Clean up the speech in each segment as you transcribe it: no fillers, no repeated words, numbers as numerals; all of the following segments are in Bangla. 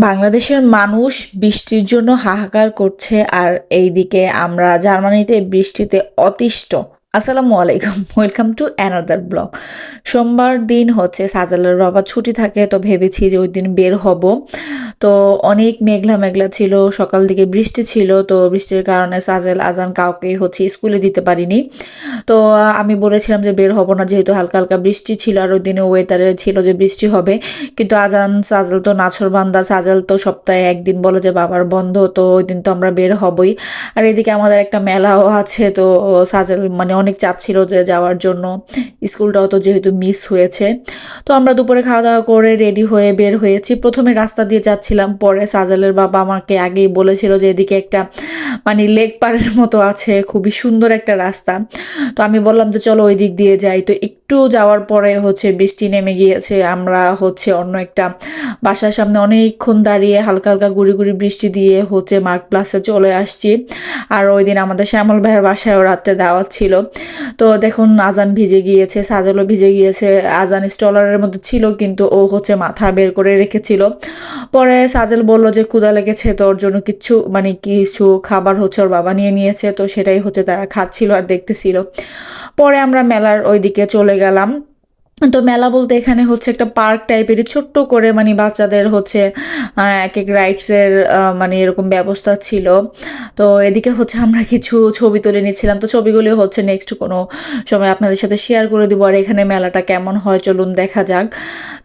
বাংলাদেশের মানুষ বৃষ্টির জন্য হাহাকার করছে আর এইদিকে আমরা জার্মানিতে বৃষ্টিতে অতিষ্ঠ। আসসালামু আলাইকুম, ওয়েলকাম টু অ্যানাদার ব্লগ। সোমবার দিন হচ্ছে সাজালের বাবা ছুটি থাকে, তো ভেবেছি যে ওই দিন বের হব। তো অনেক মেঘলা মেঘলা ছিল, সকাল দিকে বৃষ্টি ছিল, তো বৃষ্টির কারণে সাজেল আজান কাউকে হচ্ছে স্কুলে দিতে পারিনি। তো আমি বলেছিলাম যে বের হব না, যেহেতু হালকা হালকা বৃষ্টি ছিল আর ওই দিনে ওয়েদারে ছিল যে বৃষ্টি হবে। কিন্তু আজান সাজেল তো নাছোড়বান্দা, সাজেল তো সপ্তাহে একদিন বলে যে বাবার বন্ধ, তো ওই দিন তো আমরা বের হবই। আর এদিকে আমাদের একটা মেলাও আছে, তো সাজেল মানে অনেক চাচ্ছিল যে যাওয়ার জন্য, স্কুলটাও তো যেহেতু মিস হয়েছে। তো আমরা দুপুরে খাওয়া দাওয়া করে রেডি হয়ে বের হয়েছি। প্রথমে রাস্তা দিয়ে যাচ্ছিলাম, পরে সাজেলের বাবা আমাকে আগেই বলেছিল যে এদিকে একটা মানে লেক পাড়ের মতো আছে, খুবই সুন্দর একটা রাস্তা। তো আমি বললাম যে চলো ওই দিক দিয়ে যাই। তো একটু যাওয়ার পরে হচ্ছে বৃষ্টি নেমে গিয়েছে। আমরা হচ্ছে অন্য একটা বাসার সামনে অনেকক্ষণ দাঁড়িয়ে হালকা হালকা গুড়ি গুড়ি বৃষ্টি দিয়ে হচ্ছে মার্ক প্লাসে চলে আসছি। আর ওই দিন আমাদের শ্যামল ভাইয়ের বাসায়ও রাত্রে দাওয়াত ছিল। তো দেখুন আজান ভিজে গিয়েছে, সাজেলও ভিজে গিয়েছে। আজান স্টলারের মধ্যে ছিল, কিন্তু ও হচ্ছে মাথা বের করে রেখেছিল। পরে সাজেল বলল যে ক্ষুধা লেগেছে, তো ওর জন্য কিছু খাবার হচ্ছে ওর বাবা নিয়ে নিয়েছে, তো সেটাই হচ্ছে তারা খাচ্ছিল আর দেখতেছিল। পরে আমরা মেলার ওইদিকে চলে গেলাম। তো মেলা বলতে এখানে হচ্ছে একটা পার্ক টাইপেরই ছোট্ট করে, মানে বাচ্চাদের হচ্ছে এক এক রাইডসের মানে এরকম ব্যবস্থা ছিল। তো এদিকে হচ্ছে আমরা কিছু ছবি তুলে নিচ্ছিলাম, তো ছবিগুলো হচ্ছে নেক্সট কোনো সময় আপনাদের সাথে শেয়ার করে দিব। আর এখানে মেলাটা কেমন হয় চলুন দেখা যাক।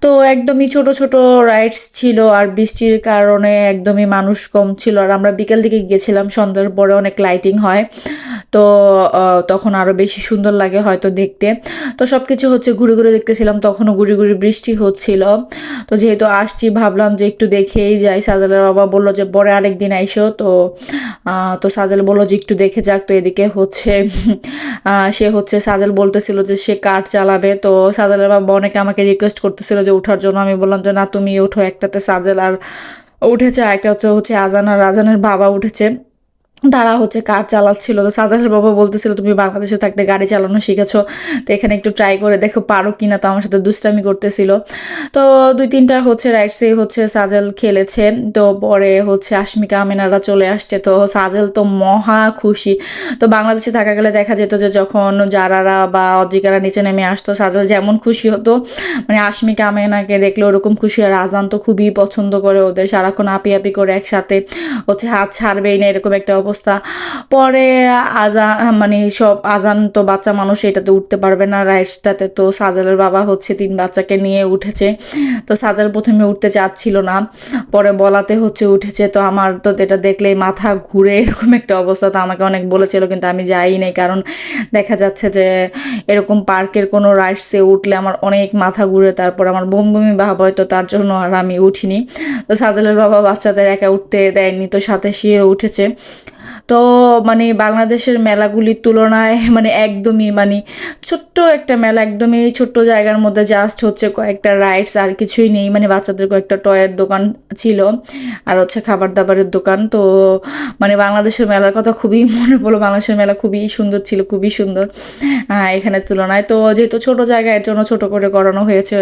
তো একদমই ছোট ছোট রাইডস ছিল, আর বৃষ্টির কারণে একদমই মানুষ কম ছিল। আর আমরা বিকেল দিকে গিয়েছিলাম, সন্ধ্যার পরে অনেক লাইটিং হয়, তো তখন আরও বেশি সুন্দর লাগে হয়তো দেখতে। তো সব কিছু হচ্ছে ঘুরে ঘুরে দেখতেছিলাম, তখনও গুড়ি গুড়ি বৃষ্টি হচ্ছিল। তো যেহেতু আসছি ভাবলাম যে একটু দেখেই যাই। সাজেলের বাবা বললো যে পরে আরেকদিন আইসো, তো সাজেল বললো যে একটু দেখে যাক। তো এদিকে হচ্ছে সে হচ্ছে সাজেল বলতেছিল যে সে কার চালাবে, তো সাজেলের বাবা অনেকে আমাকে রিকোয়েস্ট করতেছিল যে ওঠার জন্য। আমি বললাম যে না, তুমি ওঠো। একটাতে সাজেল আর উঠেছে, একটা হচ্ছে আজান আর আজানের বাবা উঠেছে। তারা হচ্ছে কার চালাচ্ছিল। তো সাজালের বাবা বলতেছিল তুমি বাংলাদেশে থাকতে গাড়ি চালানো শিখেছো, তো এখানে একটু ট্রাই করে দেখো পারো কিনা। তো আমার সাথে দুষ্টামি করতেছিল। তো দুই তিনটা হচ্ছে রাইডসে হচ্ছে সাজেল খেলেছে। তো পরে হচ্ছে আশমিকা আমিনারা চলে আসছে, তো সাজেল তো মহা খুশি। তো বাংলাদেশে থাকা গেলে দেখা যেত যে যখন যারারা বা অজিকারা নিচে নেমে আসতো, সাজেল যেমন খুশি হতো, মানে আশমিকা আমিনাকে দেখলে ওরকম খুশি। আর আজান তো খুবই পছন্দ করে ওদের, সারাক্ষণ আপি আপি করে একসাথে হচ্ছে, হাত ছাড়বেই না এরকম একটা অবস্থা। পরে আজান মানে সব আজান তো বাচ্চা মানুষ, এটাতে উঠতে পারবে না রাইডসটাতে। তো সাজেলের বাবা হচ্ছে 3 বাচ্চাকে নিয়ে উঠেছে। তো সাজেল প্রথমে উঠতে চাচ্ছিল না, পরে বলাতে হচ্ছে উঠেছে। তো আমার তো এটা দেখলেই মাথা ঘুরে এরকম একটা অবস্থা। তো আমাকে অনেক বলেছিল, কিন্তু আমি যাই নাই, কারণ দেখা যাচ্ছে যে এরকম পার্কের কোনো রাইডসে উঠলে আমার অনেক মাথা ঘুরে, তারপর আমার বমি বমি ভাব হয়, তো তার জন্য আর আমি উঠিনি। তো সাজেলের বাবা বাচ্চাদের একা উঠতে দেয়নি, তো সাথে সেও উঠেছে। তো মানে বাংলাদেশের মেলাগুলির তুলনায় মানে একদমই মানে ছোট্ট একটা মেলা, একদমই ছোট্ট জায়গার মধ্যে জাস্ট হচ্ছে কয়েকটা রাইডস, আর কিছুই নেই। মানে বাচ্চাদের কয়েকটা টয়ের দোকান ছিল, আর হচ্ছে খাবার দাবারের দোকান। তো মানে বাংলাদেশের মেলার কথা খুবই মনে পড়লো। বাংলাদেশের মেলা খুবই সুন্দর ছিল, খুবই সুন্দর এখানের তুলনায়। তো যেহেতু ছোট জায়গা, এর জন্য ছোট করে করানো হয়েছে।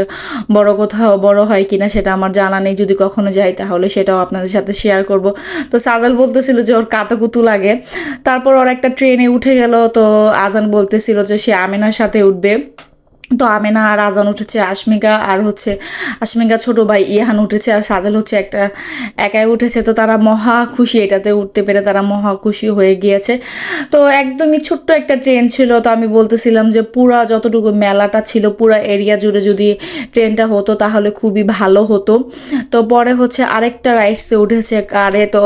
বড় কোথাও বড় হয় কিনা সেটা আমার জানা নেই, যদি কখনো যাই তাহলে সেটাও আপনাদের সাথে শেয়ার করব। তো সাজাল বলতেছিল যে ওর কাতুকুতু লাগে। তারপর ওর একটা ট্রেনে উঠে গেল, তো আজান বলতেছিল যে সে আমিনার সাথে উঠবে। তো আমেনা আর আজান উঠেছে, আশমিকা আর হচ্ছে আশমিকা ছোট ভাই ইহান উঠেছে, আর সাজেল হচ্ছে একটা একাই উঠেছে। তো তারা মহা খুশি, এটাতে উঠতে পেরে তারা মহা খুশি হয়ে গিয়েছে। তো একদমই ছোট্ট একটা ট্রেন ছিল। তো আমি বলতেছিলাম যে পুরা যতটুকু মেলাটা ছিল, পুরা এরিয়া জুড়ে যদি ট্রেনটা হতো তাহলে খুবই ভালো হতো। তো পরে হচ্ছে আরেকটা রাইডসে উঠেছে কারে, তো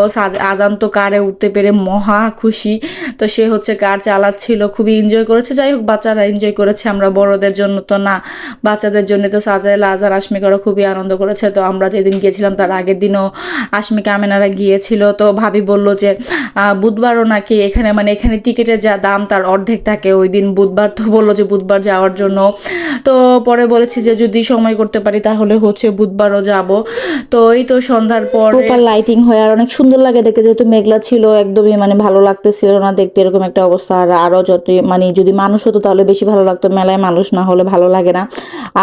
আজান তো কারে উঠতে পেরে মহা খুশি। তো সে হচ্ছে কার চালাচ্ছিল, খুবই এনজয় করেছে। যাই হোক, বাচ্চারা এনজয় করেছে, আমরা বড়দের জন্য তো না, বাচ্চাদের জন্য। তো সাজেল আজান আশমিকারও খুবই আনন্দ করেছে। তো আমরা যেদিন গিয়েছিলাম তার আগের দিনও আশমিকা আমেনারা গিয়েছিল। তো ভাবি বলল যে বুধবারও নাকি এখানে, মানে এখানে টিকিটের যা দাম তার অর্ধেক থাকে ওই দিন বুধবার। তো বললো যে বুধবার যাওয়ার জন্য। তো পরে বলেছি যে যদি সময় করতে পারি তাহলে হচ্ছে বুধবারও যাব। তো এই তো সন্ধ্যার পর প্রপার লাইটিং হয় আর অনেক সুন্দর লাগে দেখতে, যেহেতু মেঘলা ছিল একদমই মানে ভালো লাগতেছিল না দেখতে, এরকম একটা অবস্থা। আর আরও যত মানে যদি মানুষ হতো তাহলে বেশি ভালো লাগতো, মেলায় মানুষ না হলে ভালো লাগে না।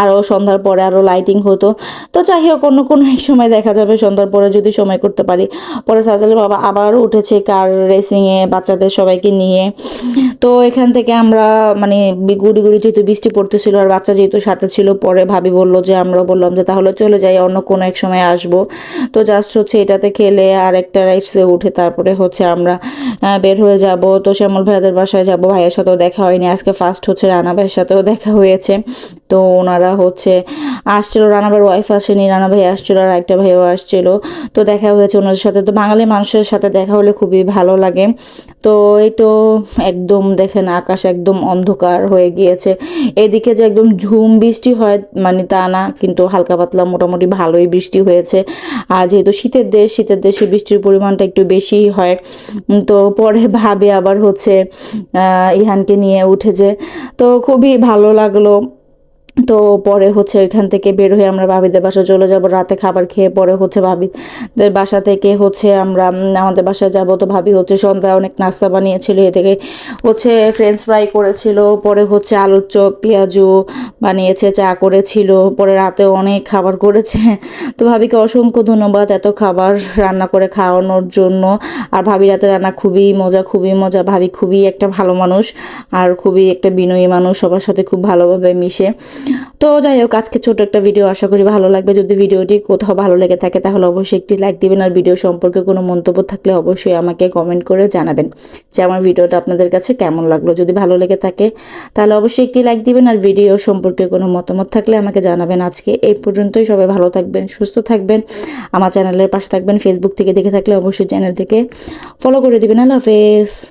আরও সন্ধ্যার পরে আরও লাইটিং হতো। তো যাই হোক, অন্য কোনো এক সময় দেখা যাবে সন্ধ্যার পরে যদি সময় করতে পারি। পরে সাজেলের বাবা আবারও উঠেছে কার রেসিংয়ে বাচ্চাদের সবাইকে নিয়ে। তো এখান থেকে আমরা মানে গুড়ি গুড়ি যেহেতু বৃষ্টি পড়তেছিল আর বাচ্চা যেহেতু সাথে ছিল, পরে ভাবি বললো যে আমরা বললাম যে তাহলে চলে যাই, অন্য কোনো এক সময় আসবো। তো জাস্ট হচ্ছে এটাতে খেলে আর একটা রাইডসে উঠে তারপরে হচ্ছে আমরা বের হয়ে যাব। তো শ্যামল ভাইয়াদের বাসায় যাব, ভাইয়ের সাথেও দেখা হয়নি আজকে, ফার্স্ট হচ্ছে রানা ভাইয়ের সাথেও দেখা হয়েছে। তো ওনারা হচ্ছে আসছিল, রানা ভাইয়ের ওয়াইফ আসেনি, রানা ভাই আসছিল আর একটা ভাইও আসছিল। তো দেখা হয়েছে ওনাদের সাথে। তো বাঙালি মানুষের সাথে দেখা হলে খুবই ভালো লাগে। তো এই তো একদম দেখেন আকাশ একদম অন্ধকার হয়ে গিয়েছে। এদিকে যে একদম ঝুম বৃষ্টি হয় মানে তা না, কিন্তু হালকা পাতলা মোটামুটি ভালোই বৃষ্টি হয়েছে। আর যেহেতু শীতের দেশ, শীতের দেশে বৃষ্টির পরিমাণটা একটু বেশিই হয়। তো পরে ভাবে আবার হচ্ছে ইহানকে নিয়ে উঠেছে। তো খুবই ভালো লাগলো। তো পরে হচ্ছে ওইখান থেকে বের হয়ে আমরা ভাবিদের বাসা চলে যাব, রাতে খাবার খেয়ে পরে হচ্ছে ভাবিদের বাসা থেকে হচ্ছে আমরা আমাদের বাসায় যাব। তো ভাবি হচ্ছে সন্ধ্যায় অনেক নাস্তা বানিয়েছিল, এ থেকে হচ্ছে ফ্রেঞ্চ ফ্রাই করেছিল, পরে হচ্ছে আলুর চপ পেঁয়াজু বানিয়েছে, চা করেছিল, পরে রাতেও অনেক খাবার করেছে। তো ভাবিকে অসংখ্য ধন্যবাদ এত খাবার রান্না করে খাওয়ানোর জন্য। আর ভাবি রাতে রান্না খুবই মজা, খুবই মজা। ভাবি খুবই একটা ভালো মানুষ আর খুবই একটা বিনয়ী মানুষ, সবার সাথে খুব ভালোভাবে মিশে। তো যাই হোক, আজকে ছোট একটা ভিডিও, আশা করি ভালো লাগবে। যদি ভিডিওটি কোথাও ভালো লেগে থাকে তাহলে অবশ্যই একটি লাইক দিবেন, আর ভিডিও সম্পর্কে কোনো মন্তব্য থাকলে অবশ্যই আমাকে কমেন্ট করে জানাবেন যে আমার ভিডিওটা আপনাদের কাছে কেমন লাগলো। যদি ভালো লেগে থাকে তাহলে অবশ্যই একটি লাইক দিবেন, আর ভিডিও সম্পর্কে কোনো মতামত থাকলে আমাকে জানাবেন। আজকে এই পর্যন্তই, সবাই ভালো থাকবেন, সুস্থ থাকবেন, আমার চ্যানেলের পাশে থাকবেন। ফেসবুক থেকে দেখে থাকলে অবশ্যই চ্যানেলটিকে ফলো করে দিবেন। আল্লাহ হাফেজ।